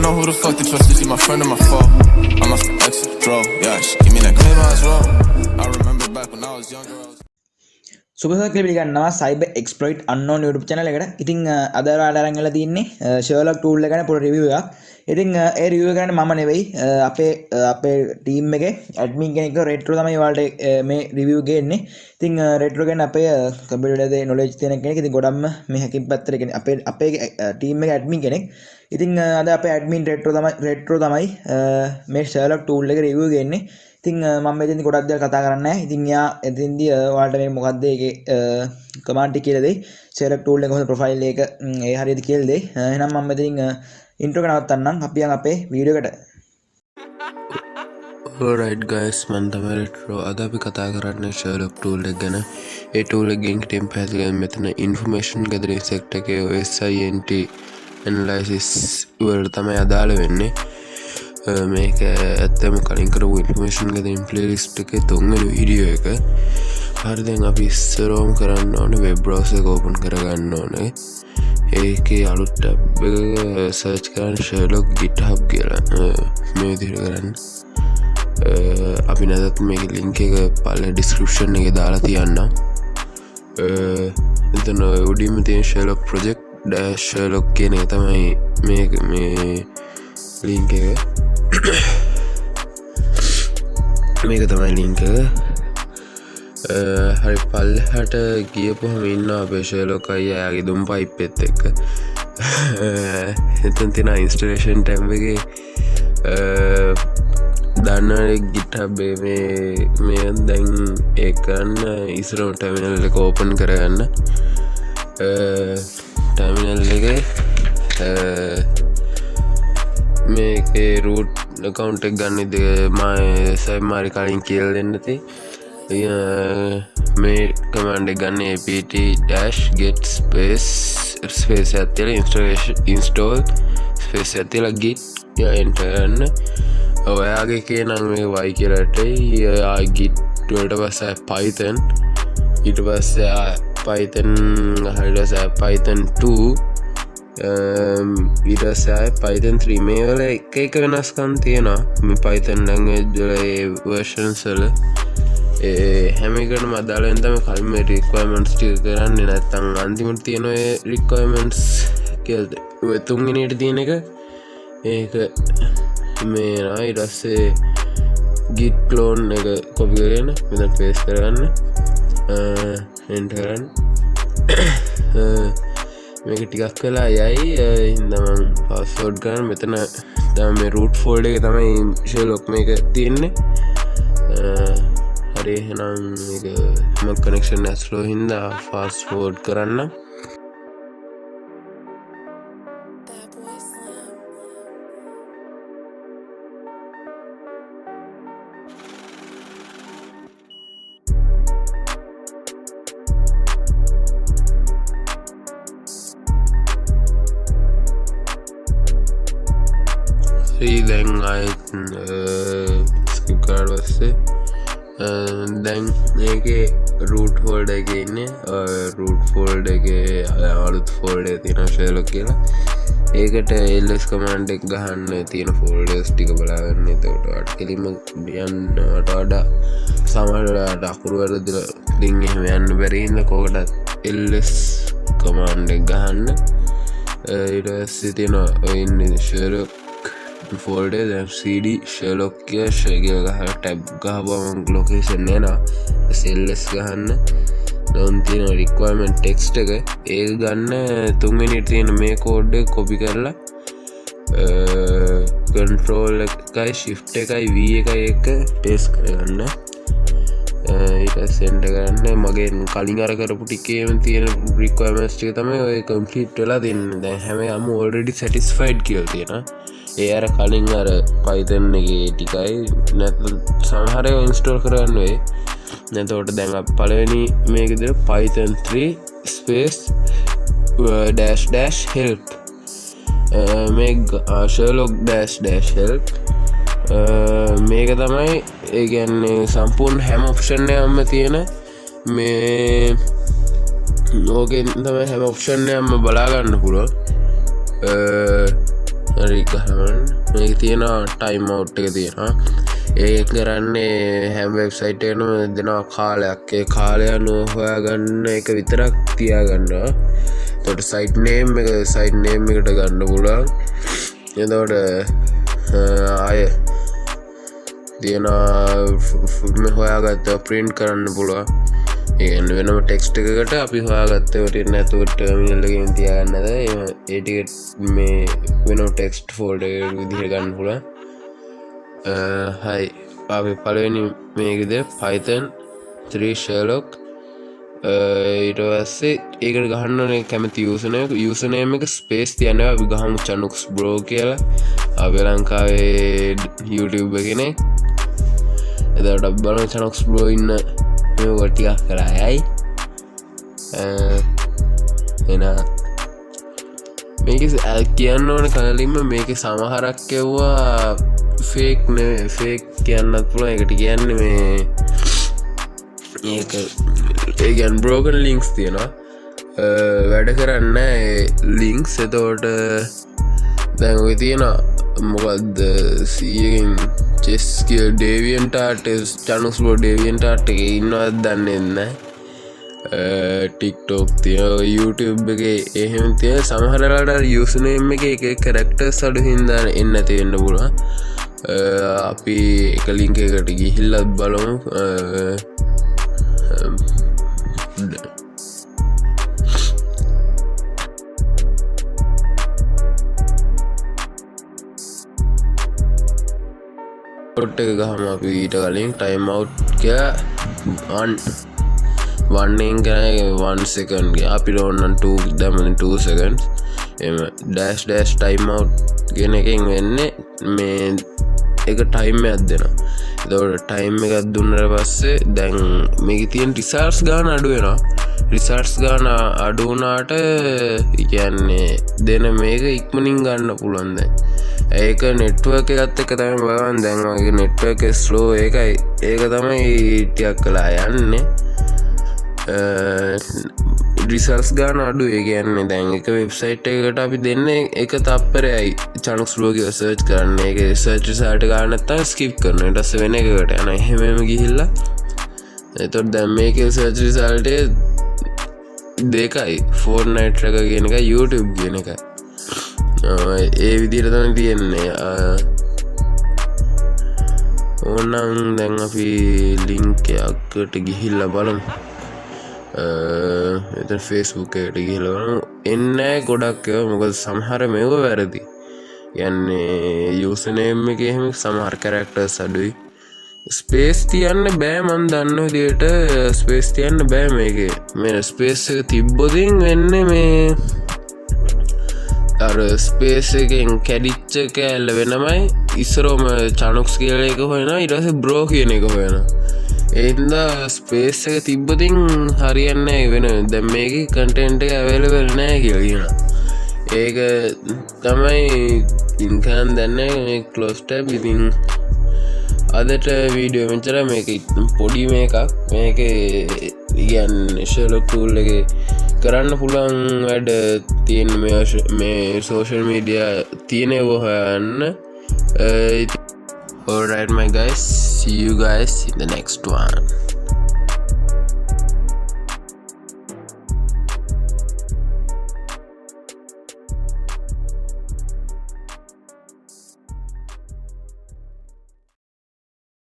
know who the fuck to trust. Is she my friend or my foe? I'm off the exit, bro. Yeah, she give me that claim I was wrong. I remember back when I was younger. සුබසක් පිළිගන්නවා cyber exploit අන්නෝන් YouTube channel එකට. ඉතින් අද ඔයාලට අරන් ගලා තින්නේ Sherlock tool එක ගැන පොඩි review එකක්. ඉතින් ඒ review එක ගන්න මම නෙවෙයි අපේ team එකේ admin කෙනෙක් retro තමයි ඔයාලට මේ review ගේන්නේ. ඉතින් retro කියන්නේ අපේ computer එකේ knowledge තියෙන කෙනෙක්. ඉතින් ගොඩක්ම මේ hacking පැත්තට කියන්නේ අපේ team එකේ admin කෙනෙක්. ඉතින් අද අපේ admin retro තමයි මේ Sherlock tool එක review ගේන්නේ. ඉතින් මම මෙතෙන්දි ගොඩක් දේවල් කතා කරන්නේ නැහැ. ඉතින් යා එතෙන්දි ඔයාලට මේ මොකද්ද ඒකේ කමාන්ඩ් ටික කියලා දෙයි. Sherlock tool එක කොහොමද ප්‍රොෆයිල් එක ඒ හරියට කියලා දෙයි. එහෙනම් මම මෙතනින් ඉන්ට්‍රෝ එක නවත්තන්නම්. අපි යන් අපේ වීඩියෝ එකට. Alright guys, මම තමයි retro. අද අපි කතා කරන්නේ Sherlock tool එක ගැන. ඒ tool එකෙන් ටීම් පැහැදිලිව මෙතන information gathering set එකේ SINT analysis වලට තමයි අදාළ වෙන්නේ. මේක ඇත්තම කලින් කරපු ඉන්ෆර්මේෂන් gathering playlist එකේ තුන්වෙනි වීඩියෝ එක. හරි දැන් අපි ඉස්සරවම කරන්න ඕනේ වෙබ් browser එක open කරගන්න ඕනේ. ඒකේ අලුත් tab එක search කරන්න Sherlock GitHub කියලා. මේ විදිහට කරන්න. අපි නැදත් මේකේ link එක පල්ලේ description එකේ දාලා තියන්නම්. එතන උඩින්ම තියෙන Sherlock project Sherlock කියන එක තමයි මේ link එක. මේක තමයි ලින්ක් එක. හරි පල්ලෙහාට ගියපුවම ඉන්නවා අපේ Sherlock අයියා යාගේ දුම් පයිප් එකත් එක්ක. එතන තියෙන ඉන්ස්ටලේෂන් ටැබ් එකේ දන්නවනේ GitHub මේ දැන් ඒක ගන්න ඉස්සරහම ටර්මිනල් එක ඕපන් කරගන්න. ටර්මිනල් එකේ මේකේ root account එක ගන්න ඉතින් මාරි කලින් කියලා දෙන්න තියෙයි. මේ command එක ගන්න apt-get space එකක් තියලා install space එකක් තියලා git enter කරන්න. ඔයාගේ කියනනම් මේ y කියලා ටයි git වලට පස්සේ python ඊට පස්සේ python python 2 ඊටසයි Python 3 මේ වල එක වෙනස්කම් තියෙනවා. මේ Python language වල ඒ versions වල හැම එකටම අදාළ වෙන තමයි කලින් මේ requirements ටික කරන්නේ. නැත්නම් අන්තිමට තියෙන ඔය requirements කියලා ඔය තුන්වෙනියට තියෙන එක ඒක මේ නා ඊට පස්සේ git clone එක copy කරගෙන මෙතන paste කරගන්න enter කරන්න. මේක ටිකක් වෙලා යයි හින්දා මම පාස්වර්ඩ් ගන්න මෙතන තමයි මේ root folder එකේ තමයි Sherlock මේක තියෙන්නේ. හරි එහෙනම් මේක මම connection එක slow හින්දා fast forward කරන්න. දැන් ආයෙත් ස්කිප් කරලා පස්සේ දැන් මේකේ root folder එකේ ඉන්නේ. root folder එකේ අලුත් folder එක තියෙනවා Sherlock කියලා. ඒකට ls command එක ගහන්න තියෙන folders ටික බලාගන්න. එතකොට ඔයාලට කෙලින්ම යන්නට වඩා සමහරවිට අකුරු වලදී ලින්ක් එහෙම යන්න බැරි හින්දා කොහොමද ls command එක ගහන්න. ඊට පස්සේ තියෙනවා ඔය ඉන්නේ Sherlock folder then cd Sherlock කියලා ගහලා tab ගහපුවම location එනවා. ls ගහන්න. දැන් තියෙන requirement text එක ඒක ගන්න තුන්වෙනියට තියෙන මේ code එක copy කරලා control එකයි shift එකයි v එකයි එක paste කරගන්න. ඊට send කරන්න. මගේ කලින් අර කරපු ටිකේම තියෙන requirements ටික තමයි ඔය complete වෙලා තින්නේ. දැන් හැමෝම already satisfied කියලා තියෙනවා. ඒ අර කලින් අර Python එකේ ටිකයි නැත්නම් සමහර ඒවා install කරන්න වෙයි. එතකොට දැන් අපි පළවෙනි මේක විදිහට Python 3 space -- help මේ Sherlock -- help මේක තමයි ඒ කියන්නේ සම්පූර්ණ හැම ඔප්ෂන් එකක්ම තියෙන මේ ඕකෙන් තමයි හැම ඔප්ෂන් එකක්ම බලා ගන්න පුළුවන්. හරි ගහන්න මේක තියෙනවා ටයිම් අවුට් එක තියෙනවා ඒක කරන්නේ හැම වෙබ්සයිට් එකකම දෙනවා කාලයක් ඒ කාලය අනුව හොයාගන්න එක විතරක් තියාගන්නවා එතකොට සයිට් නේම් එකට ගන්න පුළුවන් එතකොට ආය තියෙනවා හොයාගත්ත ප්‍රින්ට් කරන්න පුළුවන් ඒ වෙනම ටෙක්ස්ට් එකකට අපි හොයාගත්තේ නැතුව ටර්මිනල් එකකින් තියාගන්නද ඒ ටික මේ වෙනම ටෙක්ස්ට් ෆෝල්ඩර් එකකට විදිහට ගන්න පුළුවන් හයි අපි පළවෙනි මේකද Python 3 Sherlock ඊට පස්සේ ඒකට ගහන්න ඕනේ කැමති යූසර්නේම් එක ස්පේස් තියනවා අපි ගහමු චනුක්ස් බ්‍රෝ කියලා අපි ලංකාවේ YouTube එකනේ එතකොට බලමු චනුක්ස් බ්‍රෝ ඉන්න මේක ටිකක් කරා යයි එන මේක කියන්න ඕන කලින්ම මේක සමහරක් එව්වා ෆේක් කියන්නත් පුළුවන් එකට කියන්නේ මේ ඒගන් බ්‍රෝකන් ලින්ක්ස් තියෙනවා වැඩ කරන්න ලින්ක්ස් එතෝට දැන් ඔය තියෙනවා මොකක්ද සියකින් චෙස්කිය ඩේවියන්ටාට චනුස්ලෝ ඩේවියන්ටාට් එක ඉන්නවත් දන්න එන්න ටික්ටෝක් තිය YouTube එක එහෙම තිය සමහරලාට යුසනේම් එක කරෙක්ටර්ස් අඩු හින්දාන එන්න තියෙන්න්න පුළුවන් අපි එක ලිංක එකට ගිහිල්ලත් බලමු ොට් එක ගහම අපි ඊට කලින් ටයිම් අවුට් වන්නෙන් ගැන 1 සෙකන්ගේ අපිට ඔන්නන් 2 දමන 2 සකන්ස් එම ඩෑස් ටයිම් අවුට් ගෙන එකෙන් වෙන්නේ මේ එක ටයිම් එකක් දෙනවා එතකොට ටයිම් එකක් දුන්නට පස්සේ දැන් මේක තියෙන රිසර්ච් ගාන අඩුවෙනවා රිසර්ච් ගාන අඩුවනාට කියන්නේ දෙන මේක ඉක්මනින් ගන්න පුළුවන් දැන් ඒක නෙට්වර්ක් එකත් එක තමයි බලන්න දැන් වගේ නෙට්වර්ක් එක ස්ලෝ එකයි ඒක තමයි ටිකක් කළා යන්නේ රිසර්ස් ගාන අඩු ඒ කියන්නේ දැන් එක වෙබ්සයිට් එකට අපි දෙන්නේ එක තප්පරයයි චනුක්ස් බ්ලොග් එක සර්ච් කරන්න ඒක සර්ච් රිසල්ට් ගන්න නැත්නම් ස්කිප් කරනවා ඊට පස්සේ වෙන එකකට යනවා එහෙමම ගිහිල්ලා එතකොට දැන් මේකේ සර්ච් රිසල්ට් එක දෙකයි Fortnite එක කියන එක YouTube කියන එකයි ඒ විදිහට තමයි තියෙන්නේ ඕනනම් දැන් අපි ලින්ක් එකකට ගිහිල්ලා බලමු එතන Facebook එකට ගිහිල්ලා බලමු එන්නේ ගොඩක් ඒවා මොකද සමහර මේවා වැරදි යන්නේ යූසර් නේම් එකේ එහෙම සමහර කැරක්ටර්ස් අඩුයි ස්පේස් තියන්න බෑ මන් දන්න විදිහට ස්පේස් තියන්න බෑ මේකේ මේ ස්පේස් එක තිබ්බොතින් වෙන්නේ මේ අර ස්පේස් එකෙන් කැඩිච්ච කෑල්ල වෙනමයි ඉස්සරෝම චනුක්ස් කියලා එක හොයනවා ඊට පස්සේ බ්‍රෝ කියන එක හොයනවා ඒන්දා ස්පේස් එක තිබ්බතින් හරියන්නේ වෙන දැන් මේකේ කන්ටෙන්ට් එක අවైలබල් නැහැ කියලා කියනවා ඒක තමයි ඉන්කන් දන්නේ මේ ක්ලෝස් ටැබ් ඉතින් අදට වීඩියෝ මෙච්චර මේක පොඩි මේකක් මේක කියන්නේ Sherlock tool එකේ කරන්න පුළුවන් වැඩ තියෙන මේ social media තියෙනව හොයන්න alright my guys see you guys in the next one